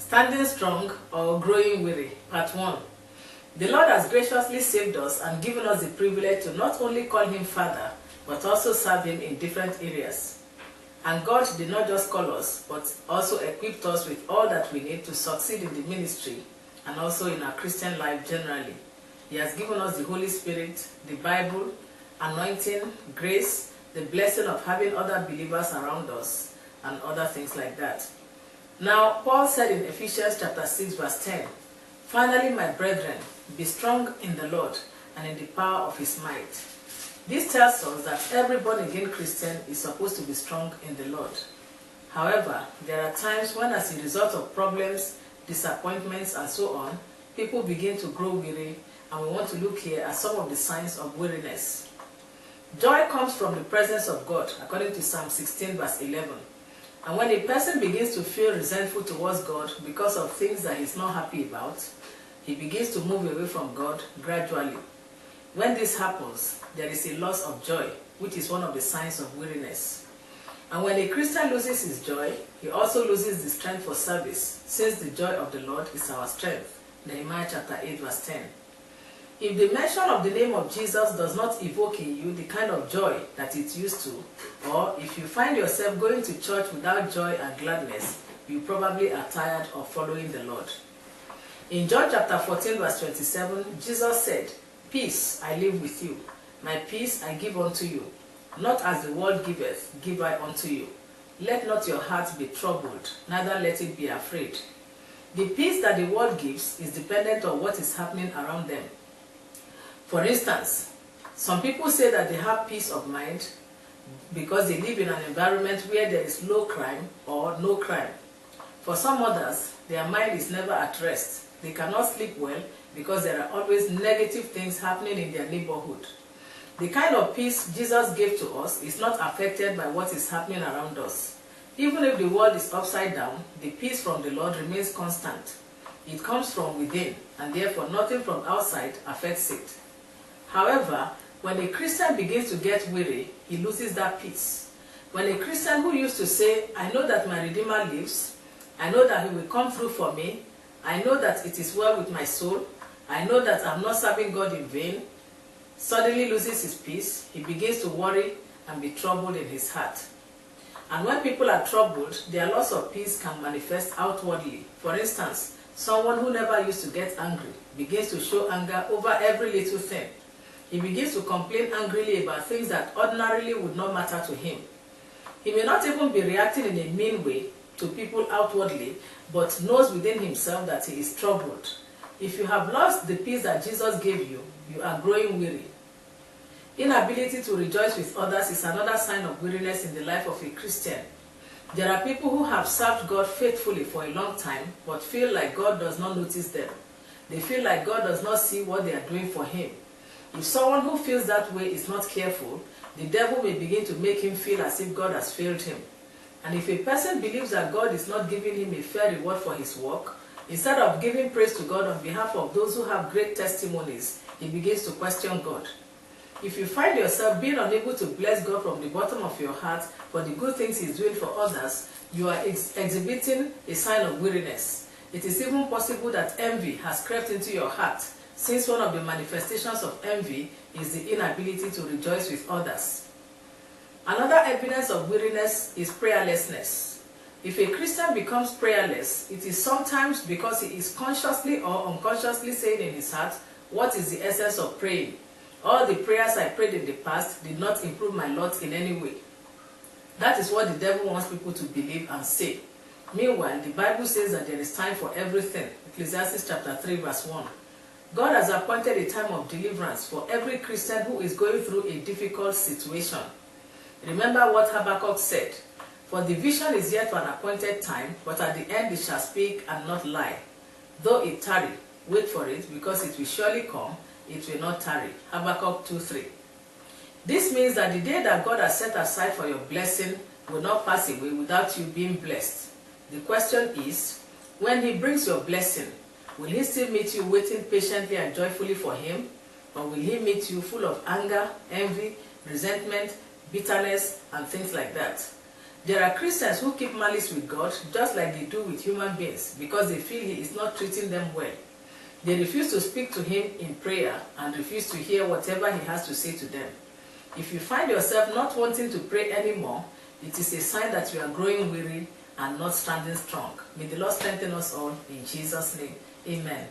Standing strong or growing weary, part 1. The Lord has graciously saved us and given us the privilege to not only call him Father, but also serve him in different areas. And God did not just call us, but also equipped us with all that we need to succeed in the ministry and also in our Christian life generally. He has given us the Holy Spirit, the Bible, anointing, grace, the blessing of having other believers around us, and other things like that. Now, Paul said in Ephesians chapter 6 verse 10, "Finally, my brethren, be strong in the Lord and in the power of his might." This tells us that every born-again Christian is supposed to be strong in the Lord. However, there are times when, as a result of problems, disappointments, and so on, people begin to grow weary, and we want to look here at some of the signs of weariness. Joy comes from the presence of God, according to Psalm 16 verse 11. And when a person begins to feel resentful towards God because of things that he's not happy about, he begins to move away from God gradually. When this happens, there is a loss of joy, which is one of the signs of weariness. And when a Christian loses his joy, he also loses the strength for service, since the joy of the Lord is our strength. Nehemiah chapter 8 verse 10. If the mention of the name of Jesus does not evoke in you the kind of joy that it used to, or if you find yourself going to church without joy and gladness, you probably are tired of following the Lord. In John chapter 14 verse 27, Jesus said, "Peace I leave with you, my peace I give unto you. Not as the world giveth, give I unto you. Let not your heart be troubled, neither let it be afraid." The peace that the world gives is dependent on what is happening around them. For instance, some people say that they have peace of mind because they live in an environment where there is low crime or no crime. For some others, their mind is never at rest. They cannot sleep well because there are always negative things happening in their neighborhood. The kind of peace Jesus gave to us is not affected by what is happening around us. Even if the world is upside down, the peace from the Lord remains constant. It comes from within, and therefore nothing from outside affects it. However, when a Christian begins to get weary, he loses that peace. When a Christian who used to say, "I know that my Redeemer lives, I know that he will come through for me, I know that it is well with my soul, I know that I'm not serving God in vain," suddenly loses his peace, he begins to worry and be troubled in his heart. And when people are troubled, their loss of peace can manifest outwardly. For instance, someone who never used to get angry begins to show anger over every little thing. He begins to complain angrily about things that ordinarily would not matter to him. He may not even be reacting in a mean way to people outwardly, but knows within himself that he is troubled. If you have lost the peace that Jesus gave you, you are growing weary. Inability to rejoice with others is another sign of weariness in the life of a Christian. There are people who have served God faithfully for a long time, but feel like God does not notice them. They feel like God does not see what they are doing for him. If someone who feels that way is not careful, the devil may begin to make him feel as if God has failed him. And if a person believes that God is not giving him a fair reward for his work, instead of giving praise to God on behalf of those who have great testimonies, he begins to question God. If you find yourself being unable to bless God from the bottom of your heart for the good things he's doing for others, you are exhibiting a sign of weariness. It is even possible that envy has crept into your heart, since one of the manifestations of envy is the inability to rejoice with others. Another evidence of weariness is prayerlessness. If a Christian becomes prayerless, it is sometimes because he is consciously or unconsciously saying in his heart, "What is the essence of praying? All the prayers I prayed in the past did not improve my lot in any way." That is what the devil wants people to believe and say. Meanwhile, the Bible says that there is time for everything. Ecclesiastes chapter 3 verse 1. God has appointed a time of deliverance for every Christian who is going through a difficult situation. Remember what Habakkuk said, "For the vision is yet for an appointed time, but at the end it shall speak and not lie. Though it tarry, wait for it, because it will surely come, it will not tarry." Habakkuk 2:3. This means that the day that God has set aside for your blessing will not pass away without you being blessed. The question is, when he brings your blessing, will he still meet you waiting patiently and joyfully for him? Or will he meet you full of anger, envy, resentment, bitterness, and things like that? There are Christians who keep malice with God just like they do with human beings because they feel He is not treating them well. They refuse to speak to Him in prayer and refuse to hear whatever He has to say to them. If you find yourself not wanting to pray anymore, it is a sign that you are growing weary and not standing strong. May the Lord strengthen us all in Jesus' name. Amen.